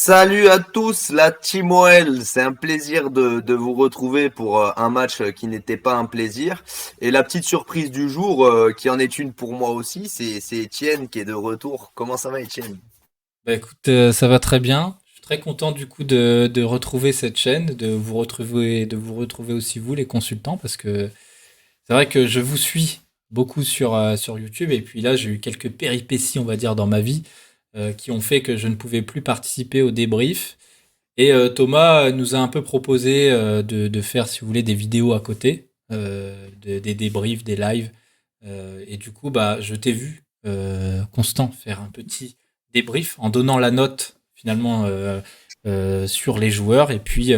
Salut à tous, la Team OL. C'est un plaisir de vous retrouver pour un match qui n'était pas un plaisir. Et la petite surprise du jour, qui en est une pour moi aussi, c'est Étienne qui est de retour. Comment ça va, Étienne? Bah écoute, ça va très bien. Je suis très content du coup de retrouver cette chaîne, de vous retrouver aussi vous les consultants, parce que c'est vrai que je vous suis beaucoup sur YouTube, et puis là j'ai eu quelques péripéties, on va dire, dans ma vie, qui ont fait que je ne pouvais plus participer au débrief. Et Thomas nous a un peu proposé de faire, si vous voulez, des vidéos à côté, des débriefs, des lives. Et du coup, bah, je t'ai vu, Constant, faire un petit débrief en donnant la note finalement sur les joueurs. Et puis,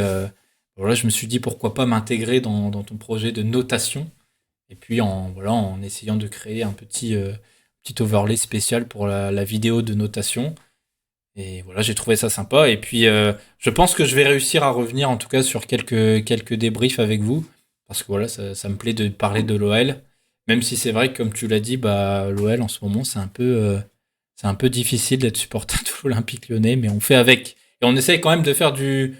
voilà, je me suis dit pourquoi pas m'intégrer dans ton projet de notation. Et puis, en essayant de créer un petit overlay spécial pour la vidéo de notation. Et voilà, j'ai trouvé ça sympa. Et puis, je pense que je vais réussir à revenir en tout cas sur quelques débriefs avec vous. Parce que voilà, ça me plaît de parler de l'OL. Même si c'est vrai que, comme tu l'as dit, bah, l'OL en ce moment, c'est un peu difficile d'être supporter de l'Olympique Lyonnais. Mais on fait avec. Et on essaye quand même de faire du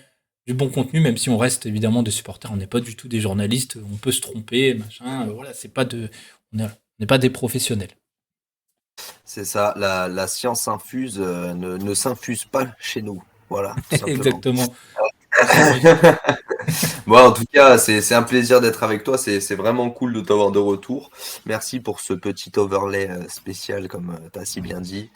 bon contenu, même si on reste évidemment des supporters. On n'est pas du tout des journalistes. On peut se tromper, machin. Voilà, on n'est pas des professionnels. C'est ça, la science infuse ne s'infuse pas chez nous. Voilà, tout simplement. Exactement. Merci de me le dire. Bon, en tout cas, c'est un plaisir d'être avec toi. C'est vraiment cool de t'avoir de retour. Merci pour ce petit overlay spécial, comme tu as si bien dit.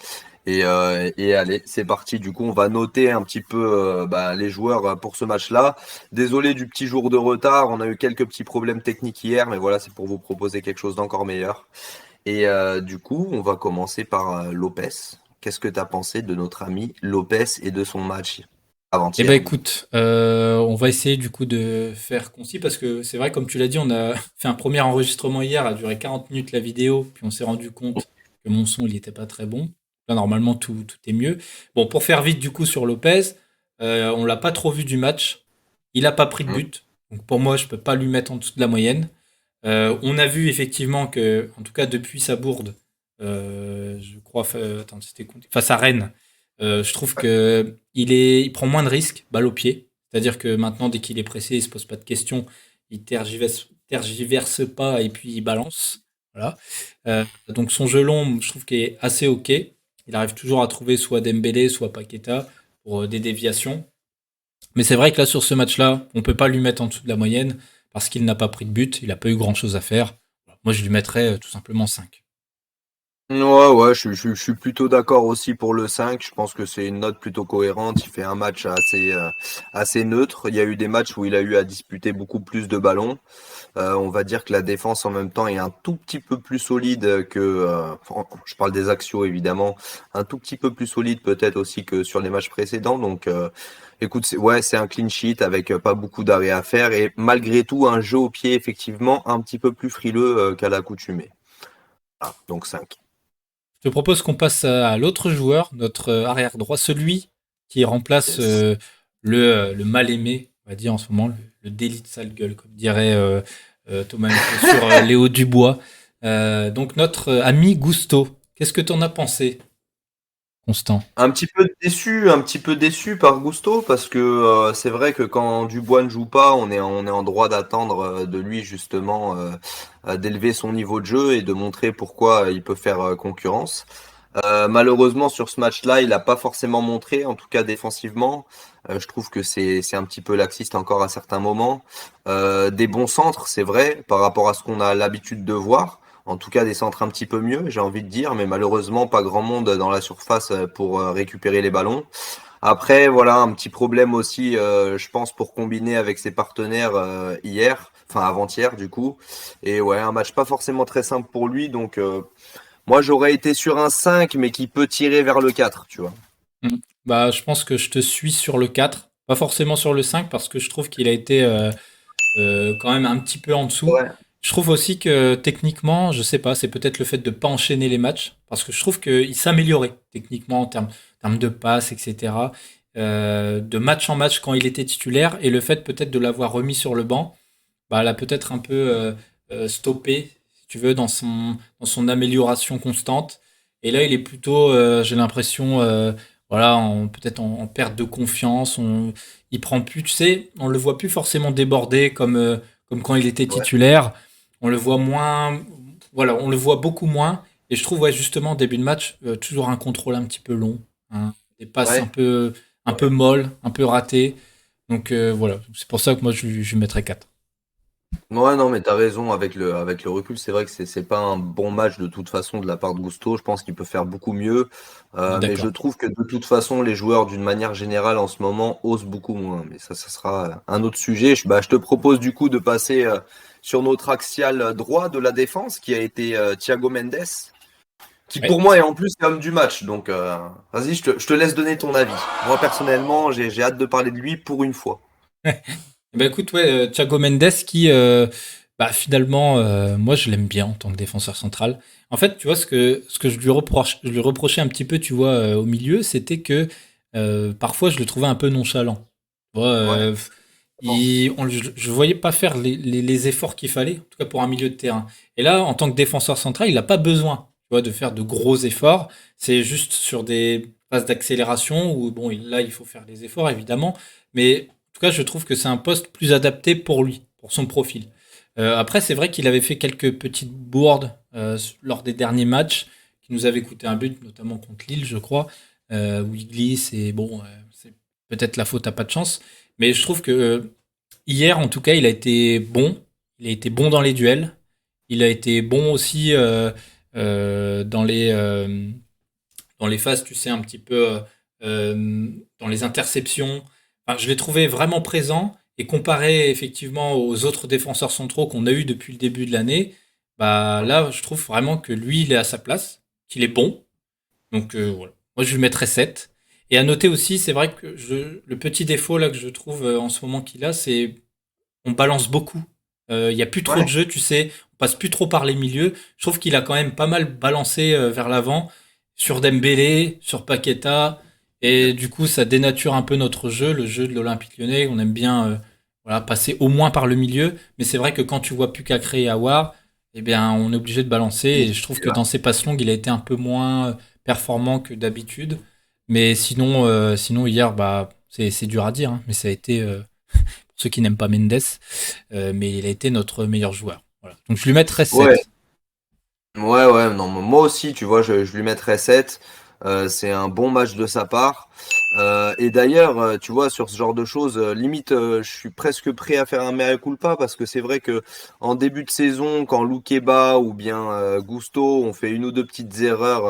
Et allez, c'est parti. Du coup, on va noter un petit peu les joueurs pour ce match-là. Désolé du petit jour de retard. On a eu quelques petits problèmes techniques hier, mais voilà, c'est pour vous proposer quelque chose d'encore meilleur. Et du coup, on va commencer par Lopez. Qu'est-ce que tu as pensé de notre ami Lopez et de son match Eh ben avant-hier? écoute, on va essayer du coup de faire concis parce que c'est vrai, comme tu l'as dit, on a fait un premier enregistrement hier, a duré 40 minutes la vidéo, puis on s'est rendu compte que mon son il était pas très bon. Là normalement tout est mieux. Bon, pour faire vite du coup sur Lopez, on l'a pas trop vu du match. Il a pas pris de but, donc pour moi je peux pas lui mettre en dessous de la moyenne. On a vu effectivement que, en tout cas depuis sa bourde, je crois, attends, c'était face à Rennes, je trouve que il prend moins de risques, balle au pied. C'est-à-dire que maintenant, dès qu'il est pressé, il se pose pas de questions, il tergiverse pas et puis il balance. Voilà. Donc son jeu long, je trouve qu'il est assez ok. Il arrive toujours à trouver soit Dembélé, soit Paqueta pour des déviations. Mais c'est vrai que là, sur ce match-là, on peut pas lui mettre en dessous de la moyenne parce qu'il n'a pas pris de but, il n'a pas eu grand-chose à faire. Moi, je lui mettrais tout simplement 5. Ouais, ouais, je suis plutôt d'accord aussi pour le 5. Je pense que c'est une note plutôt cohérente. Il fait un match assez neutre. Il y a eu des matchs où il a eu à disputer beaucoup plus de ballons. On va dire que la défense en même temps est un tout petit peu plus solide que, je parle des axiaux évidemment, un tout petit peu plus solide peut-être aussi que sur les matchs précédents. Donc, écoute, ouais, c'est un clean sheet avec pas beaucoup d'arrêts à faire et malgré tout un jeu au pied effectivement un petit peu plus frileux qu'à l'accoutumée. Ah, donc 5. Je te propose qu'on passe à l'autre joueur, notre arrière droit, celui qui remplace Yes. le mal-aimé, on va dire en ce moment, le délit de sale gueule, comme dirait Thomas Mito sur Léo Dubois. Donc notre ami Gusto, qu'est-ce que tu en as pensé, Constant? Un petit peu déçu par Gusto parce que c'est vrai que quand Dubois ne joue pas, on est en droit d'attendre de lui justement d'élever son niveau de jeu et de montrer pourquoi il peut faire concurrence. Malheureusement sur ce match-là, il n'a pas forcément montré, en tout cas défensivement. Je trouve que c'est un petit peu laxiste encore à certains moments. Des bons centres, c'est vrai, par rapport à ce qu'on a l'habitude de voir. En tout cas, des centres un petit peu mieux, j'ai envie de dire, mais malheureusement, pas grand monde dans la surface pour récupérer les ballons. Après, voilà, un petit problème aussi, je pense, pour combiner avec ses partenaires hier, enfin avant-hier du coup. Et ouais, un match pas forcément très simple pour lui, donc moi j'aurais été sur un 5, mais qui peut tirer vers le 4, tu vois. Mm. Bah, je pense que je te suis sur le 4, pas forcément sur le 5 parce que je trouve qu'il a été quand même un petit peu en dessous. Ouais. Je trouve aussi que techniquement, je sais pas, c'est peut-être le fait de pas enchaîner les matchs, parce que je trouve qu'il s'améliorait techniquement en termes de passes, etc. De match en match quand il était titulaire, et le fait peut-être de l'avoir remis sur le banc, bah, l'a peut-être un peu stoppé, si tu veux, dans son amélioration constante. Et là, il est plutôt, j'ai l'impression, voilà, peut-être en perte de confiance. Il prend plus, tu sais, on le voit plus forcément déborder comme quand il était Ouais, titulaire. On le voit moins, voilà, on le voit beaucoup moins. Et je trouve, ouais, justement, début de match, toujours un contrôle un petit peu long, hein, des passes ouais. un peu molles, un peu ratées. Donc voilà, c'est pour ça que moi je lui mettrais 4. Ouais, non, mais t'as raison, avec le recul, c'est vrai que c'est pas un bon match de toute façon de la part de Gusto. Je pense qu'il peut faire beaucoup mieux. On est Mais je d'accord. trouve que de toute façon, les joueurs, d'une manière générale, en ce moment, osent beaucoup moins. Mais ça sera un autre sujet. Je te propose du coup de passer sur notre axial droit de la défense, qui a été Thiago Mendes, qui Ouais. pour moi est en plus l'homme du match. Donc, vas-y, je te laisse donner ton avis. Moi, personnellement, j'ai hâte de parler de lui pour une fois. Eh ben écoute, ouais, Thiago Mendes qui, bah, finalement, moi je l'aime bien en tant que défenseur central. En fait, tu vois, ce que je lui reprochais un petit peu, tu vois, au milieu, c'était que parfois je le trouvais un peu nonchalant. Tu vois, Ouais. je voyais pas faire les efforts qu'il fallait, en tout cas pour un milieu de terrain. Et là, en tant que défenseur central, il n'a pas besoin, tu vois, de faire de gros efforts. C'est juste sur des phases d'accélération où, bon, là, il faut faire des efforts, évidemment. Mais en tout cas, je trouve que c'est un poste plus adapté pour lui, pour son profil. Après, c'est vrai qu'il avait fait quelques petites bourdes lors des derniers matchs qui nous avaient coûté un but, notamment contre Lille, je crois, où il glisse et bon, c'est peut-être la faute à pas de chance. Mais je trouve que hier, en tout cas, il a été bon. Il a été bon dans les duels. Il a été bon aussi euh, dans les euh, dans les phases, tu sais, un petit peu dans les interceptions. Enfin, je l'ai trouvé vraiment présent et comparé effectivement aux autres défenseurs centraux qu'on a eu depuis le début de l'année, bah là, je trouve vraiment que lui, il est à sa place, qu'il est bon. Donc voilà. Moi, je lui mettrais 7. Et à noter aussi, c'est vrai que le petit défaut là que je trouve en ce moment qu'il a, c'est on balance beaucoup. Il y a plus trop de Ouais. jeux, tu sais, on passe plus trop par les milieux. Je trouve qu'il a quand même pas mal balancé vers l'avant sur Dembélé, sur Paqueta, et du coup ça dénature un peu notre jeu, le jeu de l'Olympique Lyonnais. On aime bien voilà, passer au moins par le milieu, mais c'est vrai que quand tu vois Pucacré et Aouar, eh bien on est obligé de balancer. Il Et je trouve est que là. dans ses passes longues, il a été un peu moins performant que d'habitude. Mais sinon, sinon hier, bah c'est dur à dire, hein, mais ça a été pour ceux qui n'aiment pas Mendes, mais il a été notre meilleur joueur. Voilà. Donc je lui mettrais Ouais, 7. ouais, ouais, non, moi aussi, tu vois, je lui mettrais 7. C'est un bon match de sa part. Et d'ailleurs, tu vois, sur ce genre de choses, limite, je suis presque prêt à faire un mea culpa parce que c'est vrai que en début de saison, quand Loukeba ou bien Gusto ont fait une ou deux petites erreurs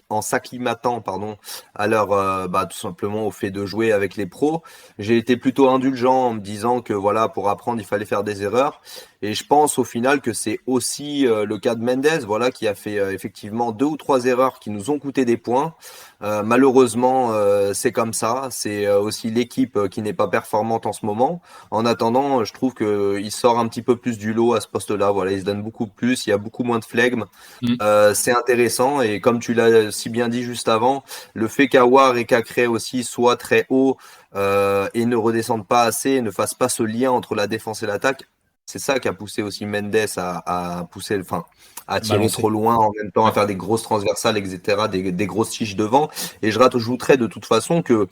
en s'acclimatant, pardon, à leur, bah, tout simplement au fait de jouer avec les pros, j'ai été plutôt indulgent en me disant que voilà, pour apprendre, il fallait faire des erreurs. Et je pense au final que c'est aussi le cas de Mendes, voilà, qui a fait effectivement deux ou trois erreurs qui nous ont coûté des points. Malheureusement, c'est comme ça. C'est aussi l'équipe qui n'est pas performante en ce moment. En attendant, je trouve que il sort un petit peu plus du lot à ce poste-là. Voilà, il se donne beaucoup plus. Il y a beaucoup moins de flegme. Mm. C'est intéressant et comme tu l'as si bien dit juste avant, le fait qu'Awar et Cacré aussi soient très hauts et ne redescendent pas assez, ne fassent pas ce lien entre la défense et l'attaque, c'est ça qui a poussé aussi Mendes à pousser, enfin, à tirer trop Balancé. loin en même temps, à Ouais. faire des grosses transversales, etc., des grosses tiges devant. Et je rajouterais de toute façon que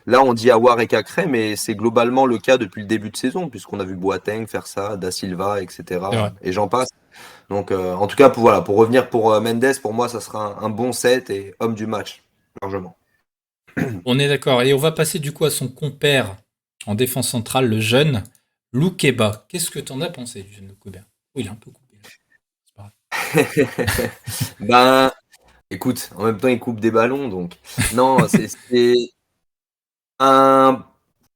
là, on dit Awar et Cacré, mais c'est globalement le cas depuis le début de saison, puisqu'on a vu Boateng faire ça, Da Silva, C'est etc. vrai. Et j'en passe. Donc, en tout cas, voilà, pour revenir pour Mendes, pour moi, ça sera un bon set et homme du match, largement. On est d'accord. Et on va passer du coup à son compère en défense centrale, le jeune Loukeba. Qu'est-ce que t'en as pensé du jeune Loukeba? Oh, il est un peu coupé. C'est pas Ben, écoute, en même temps, il coupe des ballons, donc non, c'est un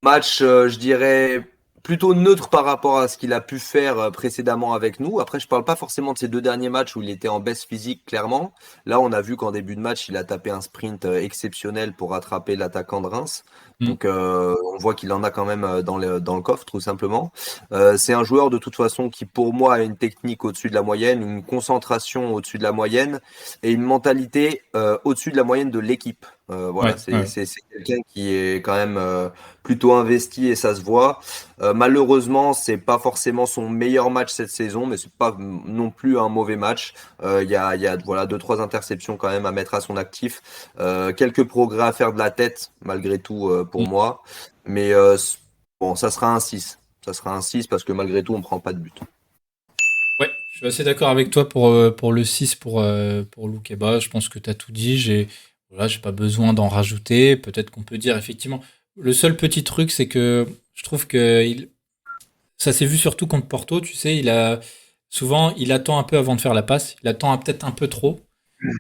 match, je dirais, plutôt neutre par rapport à ce qu'il a pu faire précédemment avec nous. Après, je parle pas forcément de ces deux derniers matchs où il était en baisse physique, clairement. Là, on a vu qu'en début de match, il a tapé un sprint exceptionnel pour rattraper l'attaquant de Reims. grave. Donc, on voit qu'il en a quand même dans le coffre, tout simplement. C'est un joueur, de toute façon, qui, pour moi, a une technique au-dessus de la moyenne, une concentration au-dessus de la moyenne et une mentalité au-dessus de la moyenne de l'équipe. Voilà, Ouais, c'est ouais. c'est c'est quelqu'un qui est quand même plutôt investi et ça se voit. Malheureusement, c'est pas forcément son meilleur match cette saison, mais c'est pas non plus un mauvais match. Il y a voilà deux trois interceptions quand même à mettre à son actif. Quelques progrès à faire de la tête malgré tout pour Mm. moi, mais bon, ça sera un 6. Ça sera un 6 parce que malgré tout, on prend pas de but. Ouais, je suis assez d'accord avec toi pour le 6 pour Loukeba. Je pense que tu as tout dit. J'ai pas besoin d'en rajouter. Peut-être qu'on peut dire effectivement. Le seul petit truc, c'est que je trouve que ça s'est vu surtout contre Porto. Tu sais, souvent, il attend un peu avant de faire la passe. Il attend peut-être un peu trop.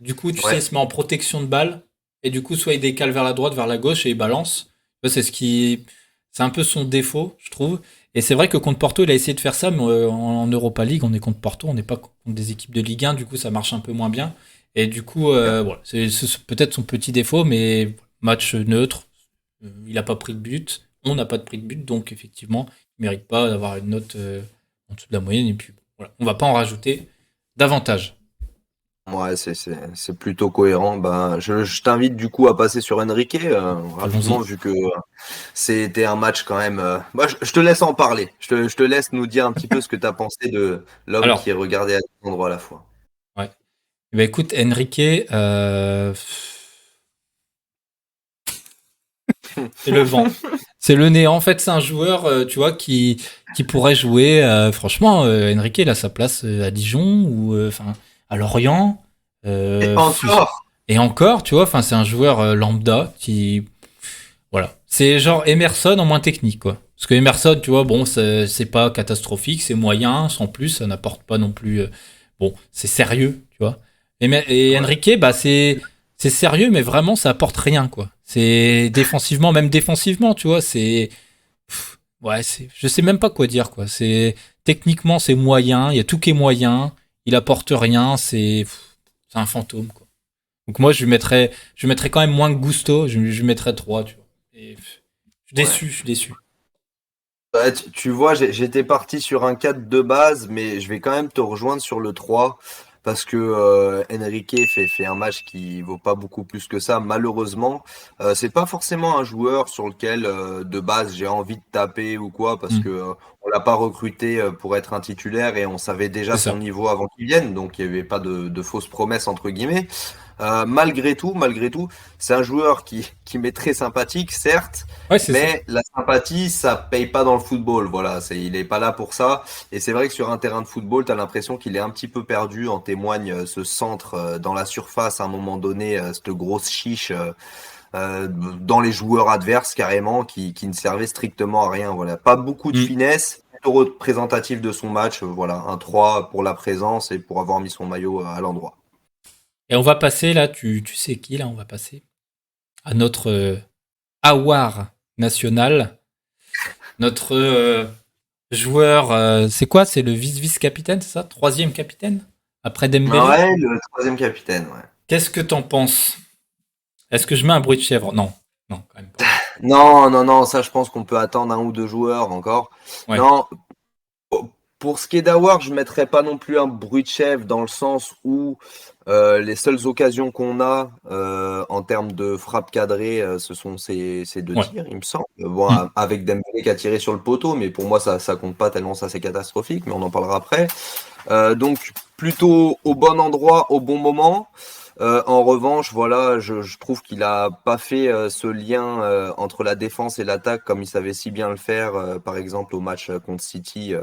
Du coup, tu sais, Ouais. il se met en protection de balle. Et du coup, soit il décale vers la droite, vers la gauche et il balance. Ça, c'est un peu son défaut, je trouve. Et c'est vrai que contre Porto, il a essayé de faire ça, mais en Europa League, on est contre Porto, on n'est pas contre des équipes de Ligue 1, du coup, ça marche un peu moins bien. Et du coup, voilà, c'est peut-être son petit défaut, mais match neutre, il n'a pas pris de but, on n'a pas de pris de but, donc effectivement, il ne mérite pas d'avoir une note en dessous de la moyenne. Et puis, voilà, on va pas en rajouter davantage. Ouais, c'est plutôt cohérent. Ben, je t'invite du coup à passer sur Enrique rapidement, Allons-y. vu que c'était un match quand même. Moi, je te laisse en parler. Je te laisse nous dire un petit peu ce que tu as pensé de l'homme qui Alors, est regardé à deux endroits à la fois. ouais. Eh ben, écoute, Enrique, c'est le vent. C'est le néant. En fait, c'est un joueur, tu vois, qui pourrait jouer. Franchement, Enrique, il a sa place à Dijon ou enfin à Lorient. Et Euh, pff, encore, et encore, tu vois, enfin, c'est un joueur lambda qui, voilà, c'est genre Emerson en moins technique, quoi. Parce que Emerson, tu vois, bon, c'est pas catastrophique, c'est moyen, sans plus, ça n'apporte pas non plus. Bon, c'est sérieux, tu vois. Et ouais. Enrique, bah, c'est sérieux, mais vraiment, ça apporte rien, quoi. C'est défensivement, même défensivement, tu vois, ouais, je sais même pas quoi dire, quoi. Techniquement, c'est moyen, il y a tout qui est moyen, il apporte rien, c'est un fantôme, quoi. Donc moi, je lui mettrais quand même moins que Gusto, je lui mettrais 3, tu vois. Je suis Ouais. déçu, je suis déçu. Ouais, tu vois, j'étais parti sur un 4 de base, mais je vais quand même te rejoindre sur le 3 parce que Enrique fait un match qui vaut pas beaucoup plus que ça, malheureusement. C'est pas forcément un joueur sur lequel de base j'ai envie de taper ou quoi, parce Hmm, que on l'a pas recruté pour être un titulaire et on savait déjà c'est son ça. niveau avant qu'il vienne, donc il y avait pas de fausses promesses entre guillemets. Malgré tout, c'est un joueur qui m'est très sympathique, certes, Ouais, c'est ça. mais la sympathie, ça paye pas dans le football. Voilà, il est pas là pour ça. Et c'est vrai que sur un terrain de football, tu as l'impression qu'il est un petit peu perdu. En témoigne ce centre dans la surface à un moment donné, cette grosse chiche dans les joueurs adverses carrément, qui ne servait strictement à rien. Voilà, pas beaucoup de Hmm. finesse. Plutôt représentatif de son match. Voilà, un 3 pour la présence et pour avoir mis son maillot à l'endroit. Et on va passer là, tu sais qui là, on va passer à notre Awar national, notre joueur, c'est quoi? C'est le vice-capitaine, c'est ça? Troisième capitaine? Après Dembélé? Ouais, le troisième capitaine, ouais. Qu'est-ce que t'en penses? Est-ce que je mets un bruit de chèvre? Non. Non, quand même pas. Non, non, non, ça je pense qu'on peut attendre un ou deux joueurs encore. Ouais. Non, pour ce qui est d'Awar, je ne mettrais pas non plus un bruit de chef dans le sens où les seules occasions qu'on a en termes de frappe cadrée, ce sont ces deux Ouais. tirs, il me semble. Bon, Hmm. avec Dembélé qui a tiré sur le poteau, mais pour moi ça compte pas tellement ça c'est catastrophique, mais on en parlera après. Donc plutôt au bon endroit, au bon moment. En revanche, voilà, je trouve qu'il a pas fait ce lien entre la défense et l'attaque comme il savait si bien le faire, par exemple au match contre City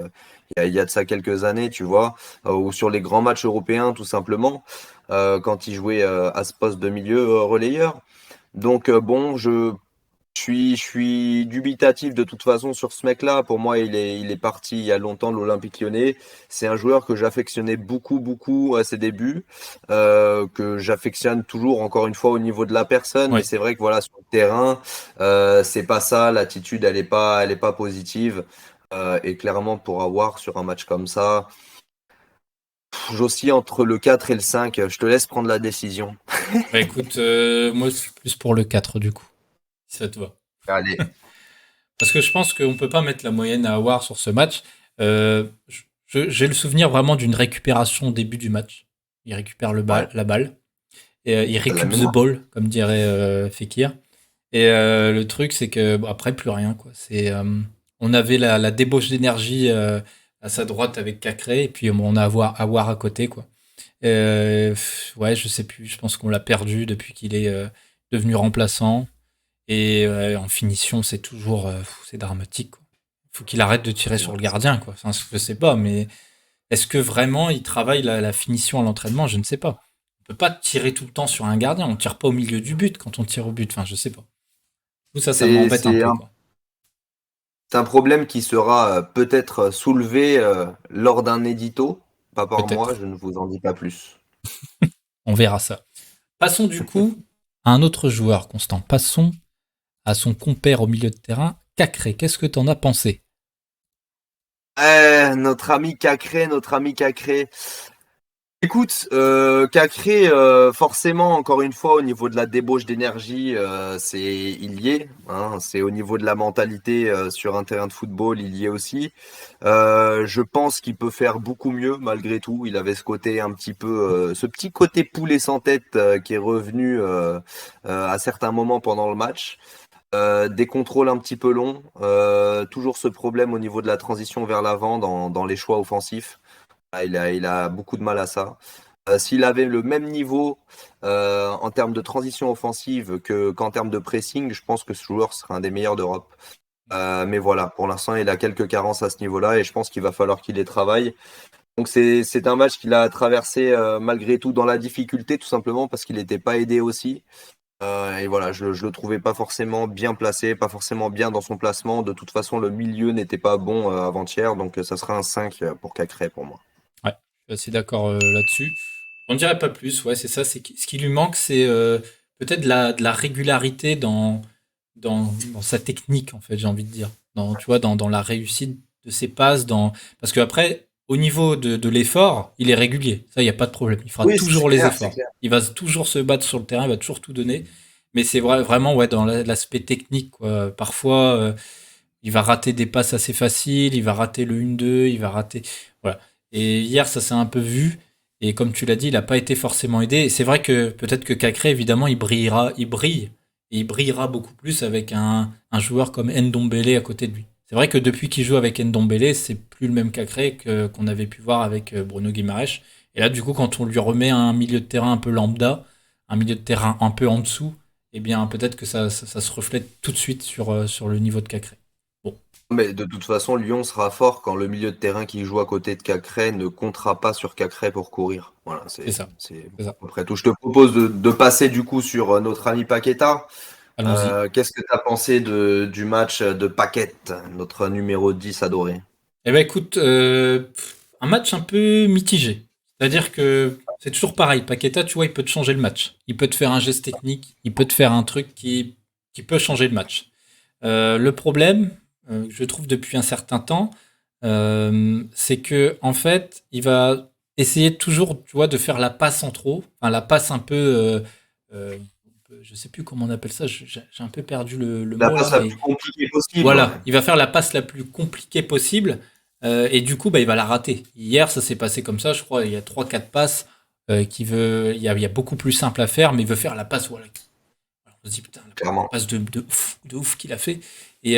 il y a de ça quelques années, tu vois, ou sur les grands matchs européens tout simplement, quand il jouait à ce poste de milieu relayeur. Donc bon, je suis dubitatif de toute façon sur ce mec-là. Pour moi, il est parti il y a longtemps de l'Olympique Lyonnais. C'est un joueur que j'affectionnais beaucoup, beaucoup à ses débuts, que j'affectionne toujours, encore une fois, au niveau de la personne. Mais Ouais. c'est vrai que voilà, sur le terrain, c'est pas ça. L'attitude, elle est pas positive. Et clairement, pour avoir sur un match comme ça, j'oscille entre le 4 et le 5. Je te laisse prendre la décision. Bah écoute, moi je suis plus pour le 4 du coup, si ça te va. Allez. Parce que je pense qu'on peut pas mettre la moyenne à avoir sur ce match. J'ai le souvenir vraiment d'une récupération au début du match. Il récupère Ouais. la balle. Et il de la récupère the mémoire. ball, comme dirait Fekir. Et le truc, c'est que bon, après, plus rien, quoi. On avait la débauche d'énergie à sa droite avec Cacré, et puis bon, on a Awar à côté, quoi. Ouais, je sais plus. Je pense qu'on l'a perdu depuis qu'il est devenu remplaçant. Et en finition, c'est toujours, c'est dramatique, quoi. Faut qu'il arrête de tirer sur le gardien, quoi. Enfin, je sais pas, mais est-ce que vraiment il travaille la finition à l'entraînement? Je ne sais pas. On peut pas tirer tout le temps sur un gardien. On tire pas au milieu du but quand on tire au but. Enfin, je sais pas. Tout ça, ça C'est m'embête un c'est peu, un, quoi. c'est un problème qui sera peut-être soulevé lors d'un édito. Pas par moi, Peut-être. je ne vous en dis pas plus. On verra ça. Passons du coup à un autre joueur, Constant. Passons à son compère au milieu de terrain, Cacré. Qu'est-ce que t'en as pensé? Notre ami Cacré, notre ami Cacré. Écoute, Cacré, forcément, encore une fois, au niveau de la débauche d'énergie, il y est. Hein, c'est au niveau de la mentalité sur un terrain de football, il y est aussi. Je pense qu'il peut faire beaucoup mieux malgré tout. Il avait ce côté un petit peu, ce petit côté poulet sans tête qui est revenu à certains moments pendant le match. Des contrôles un petit peu longs, toujours ce problème au niveau de la transition vers l'avant dans les choix offensifs. Ah, il a beaucoup de mal à ça. S'il avait le même niveau en termes de transition offensive qu'en termes de pressing, je pense que ce joueur serait un des meilleurs d'Europe. Mais voilà, pour l'instant, il a quelques carences à ce niveau-là et je pense qu'il va falloir qu'il les travaille. Donc c'est un match qu'il a traversé malgré tout dans la difficulté, tout simplement parce qu'il n'était pas aidé aussi. Et voilà, je le trouvais pas forcément bien placé, pas forcément bien dans son placement. De toute façon, le milieu n'était pas bon avant-hier, donc ça sera un 5 pour Cacré pour moi. Ouais, je suis assez d'accord là-dessus. On dirait pas plus, ouais, c'est ça. Ce qui lui manque, c'est peut-être de la régularité dans sa technique, en fait, j'ai envie de dire. Tu vois, dans la réussite de ses passes. Parce que après, au niveau de l'effort, il est régulier. Ça, il n'y a pas de problème. Il fera Oui, c'est toujours les clair, c'est efforts. clair. Il va toujours se battre sur le terrain, il va toujours tout donner. Mais c'est vraiment, ouais, dans l'aspect technique, quoi. Parfois, il va rater des passes assez faciles, il va rater le 1-2, il va rater. Voilà. Et hier, ça s'est un peu vu. Et comme tu l'as dit, il n'a pas été forcément aidé. Et c'est vrai que peut-être que Cacré, évidemment, il brille. Et il brillera beaucoup plus avec un joueur comme Ndombele à côté de lui. C'est vrai que depuis qu'il joue avec Ndombele, c'est plus le même Cacré qu'on avait pu voir avec Bruno Guimaraes. Et là, du coup, quand on lui remet un milieu de terrain un peu lambda, un milieu de terrain un peu en dessous, eh bien, peut-être que ça se reflète tout de suite sur le niveau de Cacré. Bon, Mais de toute façon, Lyon sera fort quand le milieu de terrain qui joue à côté de Cacré ne comptera pas sur Cacré pour courir. Voilà, c'est ça. c'est C'est ça. après tout. Je te propose de passer du coup sur notre ami Paqueta. Allons-y. Qu'est-ce que tu as pensé du match de Paquette, notre numéro 10 adoré? Eh ben écoute, un match un peu mitigé. C'est-à-dire que c'est toujours pareil. Paqueta, tu vois, il peut te changer le match. Il peut te faire un geste technique. Il peut te faire un truc qui peut changer le match. Le problème, je trouve depuis un certain temps, c'est que en fait, il va essayer toujours, tu vois, de faire la passe en trop, enfin la passe un peu, euh, je sais plus comment on appelle ça, j'ai un peu perdu le La mot là, passe la mais plus compliquée possible, ouais. voilà, il va faire la passe la plus compliquée possible et du coup, bah, il va la rater. Hier, ça s'est passé comme ça, je crois, il y a trois quatre passes il y a beaucoup plus simple à faire, mais il veut faire la passe, voilà. Alors, on se dit, putain, la Clairement. passe de ouf qu'il a fait. Et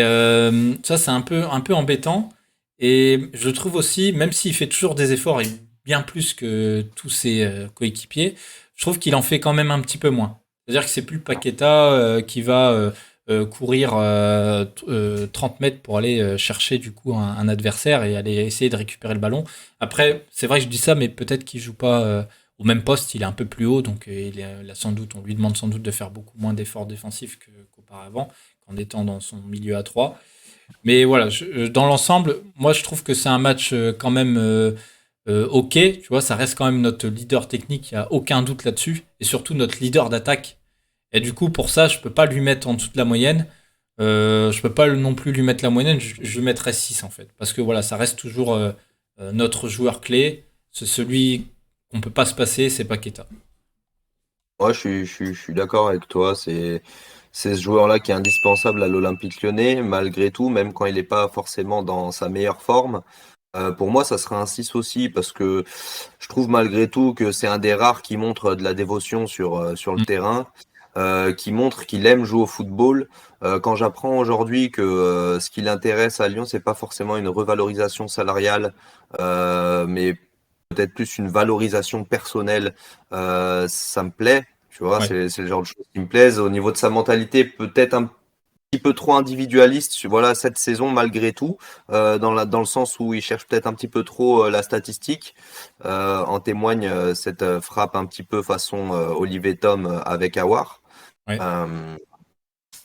ça, c'est un peu embêtant. Et je trouve aussi, même s'il fait toujours des efforts et bien plus que tous ses coéquipiers, je trouve qu'il en fait quand même un petit peu moins. C'est-à-dire que c'est plus Paqueta qui va courir 30 mètres pour aller chercher du coup un adversaire et aller essayer de récupérer le ballon. Après, c'est vrai que je dis ça, mais peut-être qu'il joue pas au même poste, il est un peu plus haut, donc il a sans doute, on lui demande sans doute de faire beaucoup moins d'efforts défensifs qu'auparavant, qu'en étant dans son milieu à 3. Mais voilà, dans l'ensemble, moi je trouve que c'est un match quand même ok. Tu vois, ça reste quand même notre leader technique, il n'y a aucun doute là-dessus. Et surtout notre leader d'attaque. Et du coup, pour ça, je peux pas lui mettre en dessous de la moyenne. Je peux pas non plus lui mettre la moyenne, je mettrais 6 en fait. Parce que voilà, ça reste toujours notre joueur clé. C'est celui qu'on peut pas se passer, c'est Paqueta. Moi, je suis d'accord avec toi. C'est ce joueur-là qui est indispensable à l'Olympique Lyonnais, malgré tout, même quand il n'est pas forcément dans sa meilleure forme. Pour moi, ça serait un 6 aussi, parce que je trouve malgré tout que c'est un des rares qui montre de la dévotion sur le Mm. terrain, qui montre qu'il aime jouer au football. Quand j'apprends aujourd'hui que ce qui l'intéresse à Lyon, c'est pas forcément une revalorisation salariale, mais peut-être plus une valorisation personnelle, ça me plaît. Tu vois, Ouais, c'est le genre de choses qui me plaisent. Au niveau de sa mentalité, peut-être un petit peu trop individualiste, voilà, cette saison malgré tout, dans le sens où il cherche peut-être un petit peu trop la statistique. En témoigne cette frappe un petit peu façon Olivier Tom avec Awar. ouais. Euh,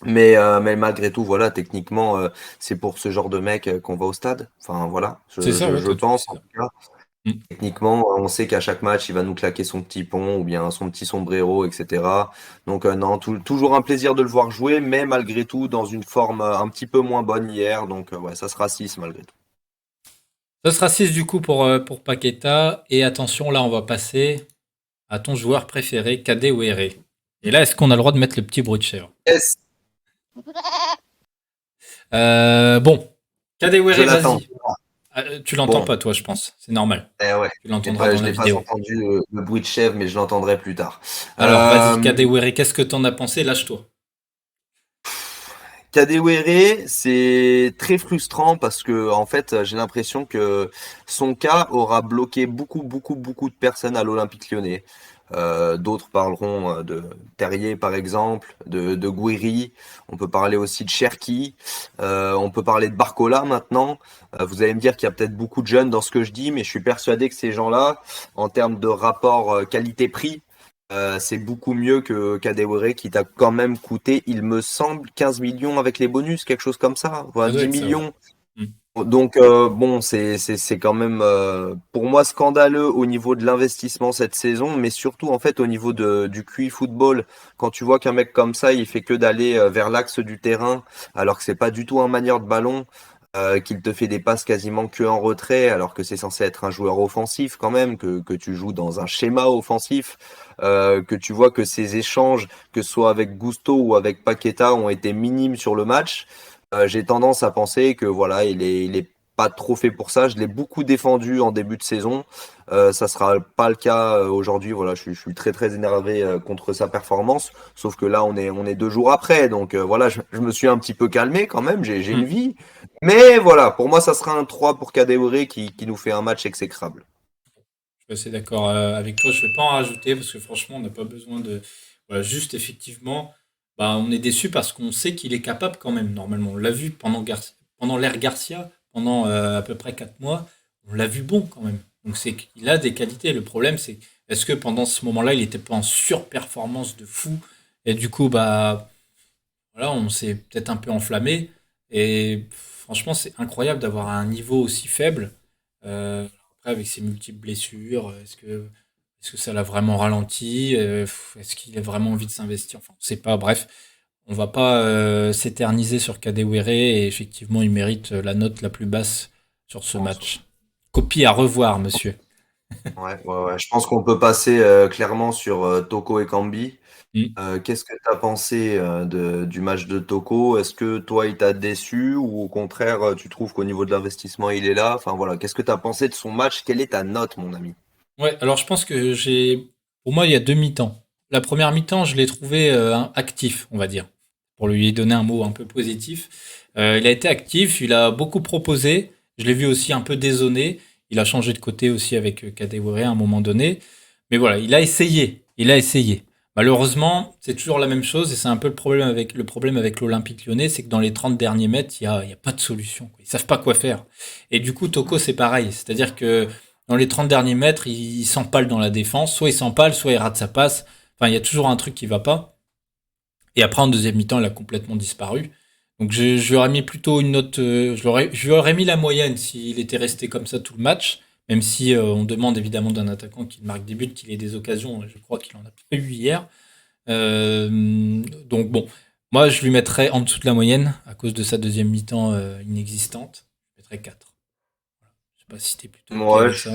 mais malgré tout, voilà, techniquement, c'est pour ce genre de mec qu'on va au stade. Enfin voilà, C'est ça, ouais, je t'as tout pense dit en ça. tout cas. Mm. Techniquement, on sait qu'à chaque match, il va nous claquer son petit pont ou bien son petit sombrero, etc. Donc non, toujours un plaisir de le voir jouer, mais malgré tout dans une forme un petit peu moins bonne hier. Donc ouais, ça sera 6 malgré tout. Ça sera 6 du coup pour Paqueta. Et attention, là, on va passer à ton joueur préféré, Kadewere. Et là, est-ce qu'on a le droit de mettre le petit bruit de chèvre? Yes, Bon, je Kadewere, l'attends. vas-y. Tu l'entends Bon, pas, toi, je pense. C'est normal. eh ouais, Tu l'entendras dans je la n'ai pas vidéo. entendu le bruit de chèvre, mais je l'entendrai plus tard. Alors, vas-y, Euh, Kadewere, qu'est-ce que t'en as pensé? Lâche-toi. Kadewere, c'est très frustrant parce que en fait, j'ai l'impression que son cas aura bloqué beaucoup de personnes à l'Olympique Lyonnais. D'autres parleront de Terrier par exemple, de Gouiri. On peut parler aussi de Cherki. On peut parler de Barcola maintenant. Vous allez me dire qu'il y a peut-être beaucoup de jeunes dans ce que je dis, mais je suis persuadé que ces gens-là, en termes de rapport qualité-prix, c'est beaucoup mieux que Kadewere qui t'a quand même coûté, il me semble, 15 millions avec les bonus, quelque chose comme ça, Ça voilà, doit 10 être ça, ouais. millions. Mm. Donc bon, c'est quand même pour moi scandaleux au niveau de l'investissement cette saison, mais surtout en fait au niveau du QI football. Quand tu vois qu'un mec comme ça, il fait que d'aller vers l'axe du terrain, alors que c'est pas du tout un manieur de ballon, qu'il te fait des passes quasiment que en retrait, alors que c'est censé être un joueur offensif quand même, que tu joues dans un schéma offensif, que tu vois que ces échanges, que ce soit avec Gusto ou avec Paqueta, ont été minimes sur le match. J'ai tendance à penser que voilà, il est pas trop fait pour ça. Je l'ai beaucoup défendu en début de saison. Ça sera pas le cas aujourd'hui. Voilà, je suis très énervé contre sa performance. Sauf que là, on est 2 jours après, donc voilà, je me suis un petit peu calmé quand même. J'ai une Mm. vie, mais voilà, pour moi, ça sera un 3 pour Kadewere qui nous fait un match exécrable. Je suis assez d'accord avec toi. Je vais pas en rajouter parce que franchement, on n'a pas besoin de. Voilà, juste effectivement, bah, on est déçu parce qu'on sait qu'il est capable quand même, normalement. On l'a vu pendant l'ère Garcia, pendant à peu près 4 mois. On l'a vu bon quand même. Donc c'est qu'il a des qualités. Le problème, c'est est-ce que pendant ce moment-là, il n'était pas en surperformance de fou? Et du coup, bah, voilà, on s'est peut-être un peu enflammé. Et franchement, c'est incroyable d'avoir un niveau aussi faible. Après, avec ses multiples blessures, est-ce que ça l'a vraiment ralenti? Est-ce qu'il a vraiment envie de s'investir? Enfin, on sait pas. Bref, on va pas s'éterniser sur Kadewere et effectivement, il mérite la note la plus basse sur ce Je pense, ouais. match. Copie à revoir, monsieur. Ouais. Je pense qu'on peut passer clairement sur Toko et Kambi. Mm. Qu'est-ce que tu as pensé du match de Toko? Est-ce que toi, il t'a déçu ou au contraire, tu trouves qu'au niveau de l'investissement, il est là? Enfin voilà, qu'est-ce que tu as pensé de son match? Quelle est ta note, mon ami? Ouais, alors je pense que pour moi, il y a deux mi-temps. La première mi-temps, je l'ai trouvé actif, on va dire, pour lui donner un mot un peu positif. Il a été actif, il a beaucoup proposé. Je l'ai vu aussi un peu dézonné. Il a changé de côté aussi avec Kadewere à un moment donné. Mais voilà, il a essayé. Il a essayé. Malheureusement, c'est toujours la même chose et c'est un peu le problème avec l'Olympique Lyonnais, c'est que dans les 30 derniers mètres, il y a pas de solution, quoi. Ils savent pas quoi faire. Et du coup, Toko, c'est pareil. C'est-à-dire que dans les 30 derniers mètres, il s'empale dans la défense. Soit il s'empale, soit il rate sa passe. Enfin, il y a toujours un truc qui va pas. Et après, en deuxième mi-temps, il a complètement disparu. Donc, je lui aurais mis plutôt une note. Je lui aurais mis la moyenne s'il était resté comme ça tout le match. Même si on demande évidemment d'un attaquant qui marque des buts, qu'il ait des occasions. Je crois qu'il en a pas eu hier. Donc, bon. Moi, je lui mettrais en dessous de la moyenne à cause de sa deuxième mi-temps inexistante. Je mettrais 4. Je sais pas si t'es plutôt OK Ouais, avec ça.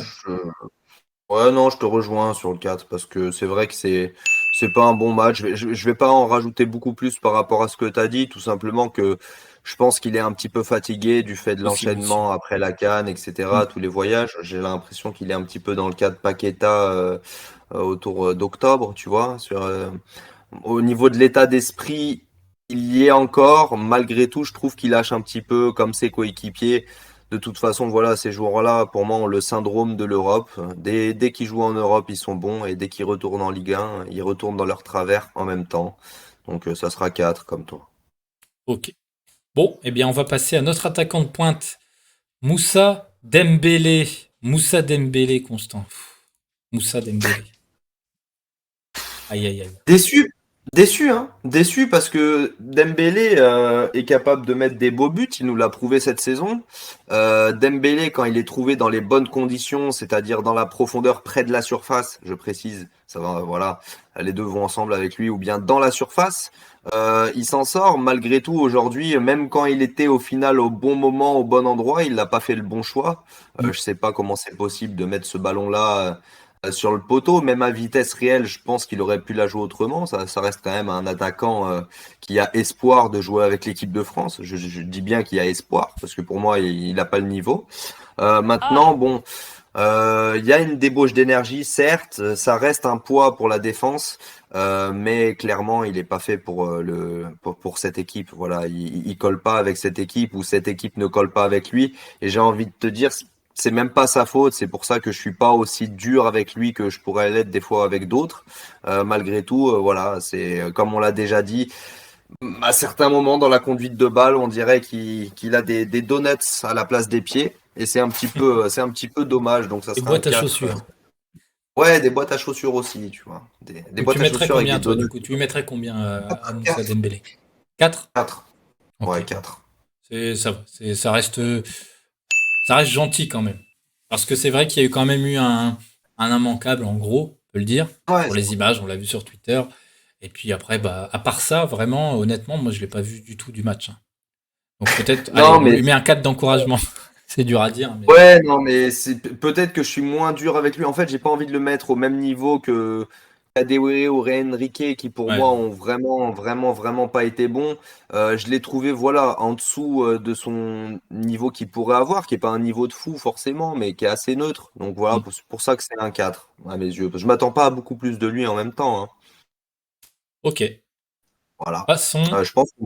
ouais, non, je te rejoins sur le 4 parce que c'est vrai que c'est pas un bon match. Je vais pas en rajouter beaucoup plus par rapport à ce que tu as dit, tout simplement que je pense qu'il est un petit peu fatigué du fait de Possible aussi. l'enchaînement après la CAN, Mm. etc., tous les voyages. J'ai l'impression qu'il est un petit peu dans le cas de Paqueta autour d'octobre, tu vois. Au niveau de l'état d'esprit, il y est encore. Malgré tout, je trouve qu'il lâche un petit peu comme ses coéquipiers. De toute façon, voilà, ces joueurs-là, pour moi, ont le syndrome de l'Europe. Dès qu'ils jouent en Europe, ils sont bons. Et dès qu'ils retournent en Ligue 1, ils retournent dans leur travers en même temps. Donc, ça sera 4 comme toi. Ok. Bon, eh bien, on va passer à notre attaquant de pointe, Moussa Dembélé. Moussa Dembélé, Constant. Moussa Dembélé. Aïe, aïe, aïe. Déçu, déçu, hein. Déçu parce que Dembélé est capable de mettre des beaux buts. Il nous l'a prouvé cette saison. Dembélé, quand il est trouvé dans les bonnes conditions, c'est-à-dire dans la profondeur près de la surface, je précise, ça va, voilà, les deux vont ensemble avec lui, ou bien dans la surface, il s'en sort malgré tout aujourd'hui. Même quand il était au final au bon moment, au bon endroit, il n'a pas fait le bon choix. Mm. Je sais pas comment c'est possible de mettre ce ballon-là sur le poteau, même à vitesse réelle, je pense qu'il aurait pu la jouer autrement. Ça reste quand même un attaquant qui a espoir de jouer avec l'équipe de France. Je dis bien qu'il a espoir, parce que pour moi, il n'a pas le niveau. Maintenant, bon, il y a une débauche d'énergie, certes, ça reste un poids pour la défense, mais clairement, il n'est pas fait pour cette équipe. Voilà, il colle pas avec cette équipe ou cette équipe ne colle pas avec lui. Et j'ai envie de te dire, c'est même pas sa faute. C'est pour ça que je suis pas aussi dur avec lui que je pourrais l'être des fois avec d'autres. Malgré tout, voilà, c'est comme on l'a déjà dit. À certains moments dans la conduite de balle, on dirait qu'il a des donuts à la place des pieds. Et c'est un petit peu dommage. Donc ça Et sera un boîte à 4. chaussures. Ouais, des boîtes à chaussures aussi, tu vois. Des Donc tu boîtes à mettrais chaussures avec combien, des toi, du donuts. coup? Tu lui mettrais combien à Moussa 4. Dembélé? 4. 4. Ok. Ouais, 4. Ça va. Ça reste gentil quand même. Parce que c'est vrai qu'il y a eu quand même eu un immanquable, en gros, on peut le dire. Ouais, Pour les images, on l'a vu sur Twitter. Et puis après, bah, à part ça, vraiment, honnêtement, moi, je l'ai pas vu du tout du match, hein. Donc peut-être, allez, non, on mais lui met un 4 d'encouragement. C'est dur à dire, mais ouais, non, mais c'est peut-être que je suis moins dur avec lui. En fait, j'ai pas envie de le mettre au même niveau que Kadewere ou Enrique, qui pour ouais. moi ont vraiment, vraiment, vraiment pas été bons. Je l'ai trouvé, voilà, en dessous de son niveau qu'il pourrait avoir, qui est pas un niveau de fou forcément, mais qui est assez neutre. Donc voilà, Mm. pour ça que c'est un 4 à mes yeux. Je m'attends pas à beaucoup plus de lui en même temps, hein. Ok. Voilà. Passons. Je pense que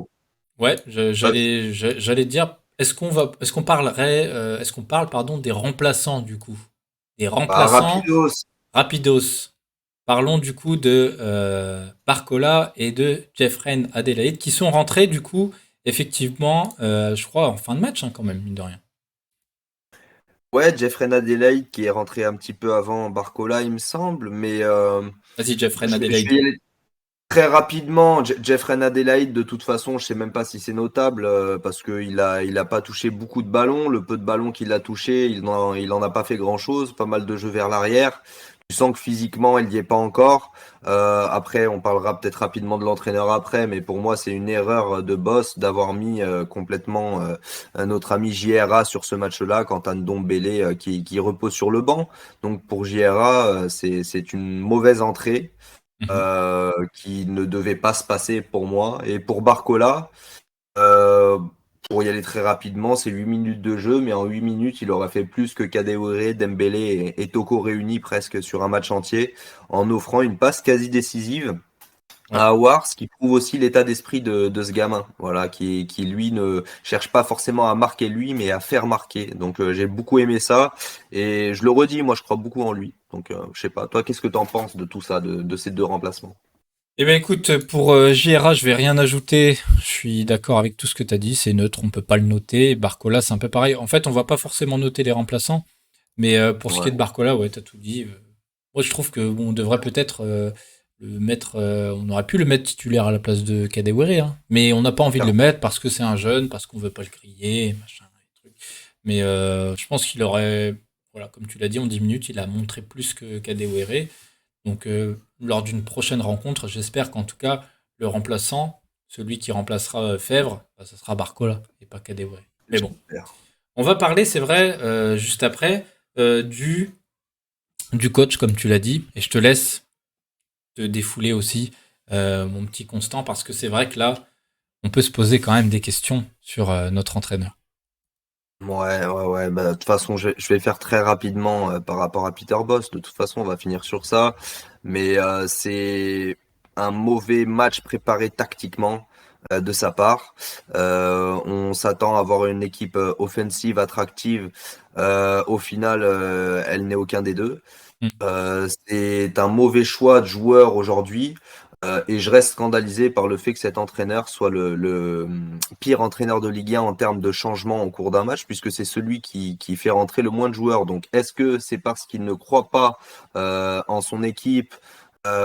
Ouais, euh, j'allais dire, est-ce qu'on parle, pardon, des remplaçants du coup, des bah, remplaçants rapidos. rapidos. Parlons du coup de Barcola et de Jeffrey Adelaide qui sont rentrés du coup effectivement, je crois en fin de match, hein, quand même, mine de rien. Ouais, Jeffrey Adelaide qui est rentré un petit peu avant Barcola, il me semble, mais Vas-y, Jeffrey je Adelaide. vais y aller très rapidement. Jeffrey Adelaide, de toute façon, je sais même pas si c'est notable parce il a pas touché beaucoup de ballons. Le peu de ballons qu'il a touché, il en a pas fait grand-chose. Pas mal de jeux vers l'arrière. Tu sens que physiquement, il n'y est pas encore. Après, on parlera peut-être rapidement de l'entraîneur après, mais pour moi, c'est une erreur de boss d'avoir mis complètement notre ami JRA sur ce match-là, quand t'as Ndombele qui repose sur le banc. Donc pour JRA, c'est une mauvaise entrée Mhm. qui ne devait pas se passer pour moi. Et pour Barcola, euh, pour y aller très rapidement, c'est 8 minutes de jeu, mais en 8 minutes, il aurait fait plus que Kadewere, Dembélé et Toko réunis presque sur un match entier, en offrant une passe quasi décisive Ouais. à Aouar, ce qui prouve aussi l'état d'esprit de ce gamin, voilà, qui lui ne cherche pas forcément à marquer lui, mais à faire marquer. Donc j'ai beaucoup aimé ça, et je le redis, moi je crois beaucoup en lui. Donc je sais pas, toi qu'est-ce que t'en penses de tout ça, de ces deux remplacements? Eh bien écoute, pour JRA, je vais rien ajouter. Je suis d'accord avec tout ce que tu as dit, c'est neutre, on peut pas le noter. Barcola, c'est un peu pareil. En fait, on va pas forcément noter les remplaçants, mais pour ce qui Ouais, est de Barcola, ouais, t'as tout dit. Moi, je trouve que bon, on devrait peut-être le mettre. On aurait pu le mettre titulaire à la place de Kadewere, hein. Mais on n'a pas envie de le clairement. mettre parce que c'est un jeune, parce qu'on veut pas le griller, machin, et trucs. Mais je pense qu'il aurait, voilà, comme tu l'as dit, en 10 minutes, il a montré plus que Kadewere. Donc, lors d'une prochaine rencontre, j'espère qu'en tout cas, le remplaçant, celui qui remplacera Fèvre, bah, ce sera Barcola et pas Kadewere. Mais bon, J'espère. on va parler, c'est vrai, juste après, du coach, comme tu l'as dit, et je te laisse te défouler aussi, mon petit Constant, parce que c'est vrai que là, on peut se poser quand même des questions sur notre entraîneur. Ouais, ouais, ouais. Bah, de toute façon, je vais faire très rapidement par rapport à Peter Boss. De toute façon, on va finir sur ça. Mais c'est un mauvais match préparé tactiquement de sa part. On s'attend à avoir une équipe offensive, attractive. Au final, elle n'est aucun des deux. Mm. C'est un mauvais choix de joueur aujourd'hui. Et je reste scandalisé par le fait que cet entraîneur soit le pire entraîneur de Ligue 1 en termes de changement au cours d'un match, puisque c'est celui qui fait rentrer le moins de joueurs. Donc, est-ce que c'est parce qu'il ne croit pas en son équipe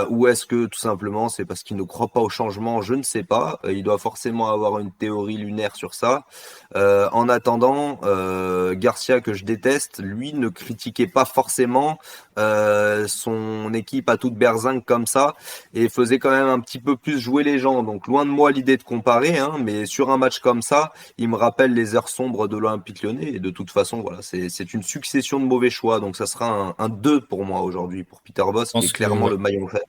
ou est-ce que tout simplement c'est parce qu'il ne croit pas au changement? Je ne sais pas. Il doit forcément avoir une théorie lunaire sur ça. En attendant, Garcia, que je déteste, lui ne critiquait pas forcément son équipe à toute berzingue comme ça et faisait quand même un petit peu plus jouer les gens. Donc loin de moi l'idée de comparer, hein, mais sur un match comme ça, il me rappelle les heures sombres de l'Olympique Lyonnais. Et de toute façon, voilà, c'est une succession de mauvais choix. Donc ça sera un 2 pour moi aujourd'hui, pour Peter Je Boss, qui est pense que clairement ouais. le maillon faible.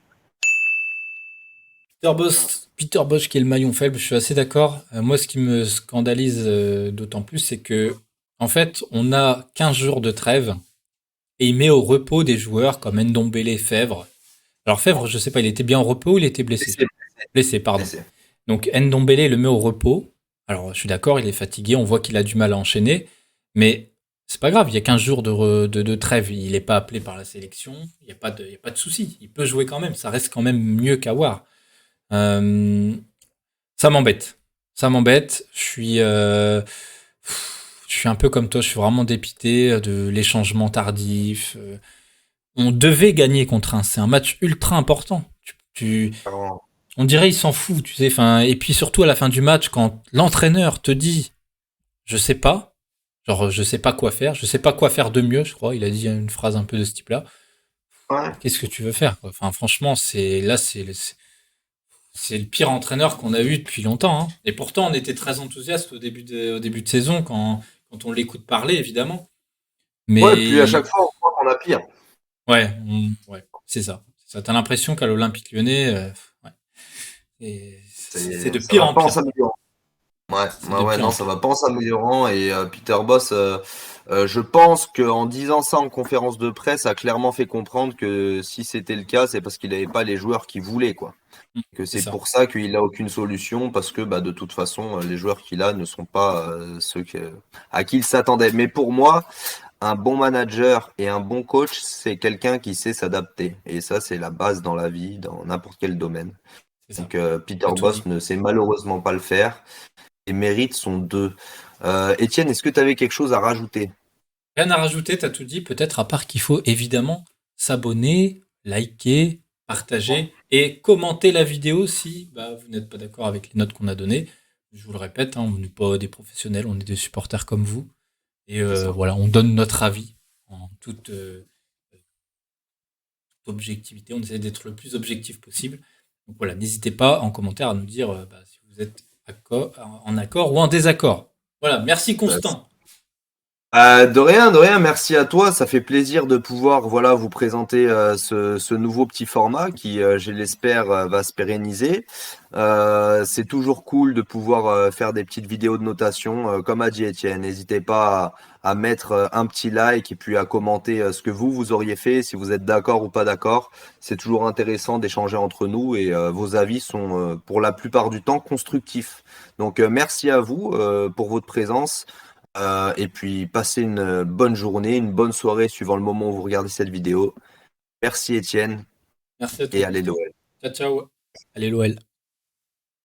Peter Bosch qui est le maillon faible, je suis assez d'accord. Moi, ce qui me scandalise d'autant plus, c'est que en fait, on a 15 jours de trêve et il met au repos des joueurs comme Ndombele, Fèvre. Alors Fèvre, je sais pas, il était bien au repos ou il était blessé? Blessé, Blessé, pardon. blessé. Donc Ndombele le met au repos. Alors je suis d'accord, il est fatigué, on voit qu'il a du mal à enchaîner, mais c'est pas grave, il y a 15 jours de trêve, il n'est pas appelé par la sélection, il y a pas de souci, il peut jouer quand même, ça reste quand même mieux qu'Awar. Euh, Ça m'embête, ça m'embête, je suis un peu comme toi, je suis vraiment dépité de les changements tardifs. On devait gagner contre un, c'est un match ultra important. Clairement. On dirait il s'en fout, tu sais. Enfin, et puis surtout à la fin du match, quand l'entraîneur te dit, je sais pas, genre je sais pas quoi faire, je sais pas quoi faire de mieux, je crois. Il a dit une phrase un peu de ce type-là. Ouais. Qu'est-ce que tu veux faire, quoi? Enfin, franchement, c'est le pire entraîneur qu'on a eu depuis longtemps, hein. Et pourtant, on était très enthousiaste au début de saison quand on l'écoute parler, évidemment. Ouais, puis à Mais chaque fois, on croit qu'on a pire. ouais, ouais, c'est ça. Ça, t'as l'impression qu'à l'Olympique Lyonnais, ouais, c'est de Ça pire va en pas en pire. s'améliorant. Ouais, C'est ouais, de ouais, pire non, en ça pire. va pas en s'améliorant. Et Peter Boss, je pense qu'en disant ça en conférence de presse, a clairement fait comprendre que si c'était le cas, c'est parce qu'il n'avait pas les joueurs qu'il voulait, quoi. Que C'est c'est ça. pour ça qu'il a aucune solution, parce que bah, de toute façon, les joueurs qu'il a ne sont pas à qui il s'attendait. Mais pour moi, un bon manager et un bon coach, c'est quelqu'un qui sait s'adapter. Et ça, c'est la base dans la vie, dans n'importe quel domaine. C'est ça. Donc Peter T'as tout Boss dit. ne sait malheureusement pas le faire et mérite son 2. Étienne, est-ce que tu avais quelque chose à rajouter? Rien à rajouter, t'as tout dit. Peut-être à part qu'il faut évidemment s'abonner, liker, partager et commenter la vidéo si bah, vous n'êtes pas d'accord avec les notes qu'on a données. Je vous le répète, hein, on n'est pas des professionnels, on est des supporters comme vous. Et C'est ça. voilà, on donne notre avis en toute objectivité. On essaie d'être le plus objectif possible. Donc voilà, n'hésitez pas en commentaire à nous dire bah, si vous êtes en accord ou en désaccord. Voilà, merci Constant. De rien, de rien. Merci à toi. Ça fait plaisir de pouvoir, voilà, vous présenter ce nouveau petit format qui, je l'espère, va se pérenniser. C'est toujours cool de pouvoir faire des petites vidéos de notation, comme a dit Étienne. N'hésitez pas à mettre un petit like et puis à commenter ce que vous auriez fait, si vous êtes d'accord ou pas d'accord. C'est toujours intéressant d'échanger entre nous et vos avis sont, pour la plupart du temps, constructifs. Donc, merci à vous pour votre présence. Et puis, passez une bonne journée, une bonne soirée suivant le moment où vous regardez cette vidéo. Merci Étienne Merci à toi et allez Constant. l'OL. Ciao, ciao. Allez l'OL.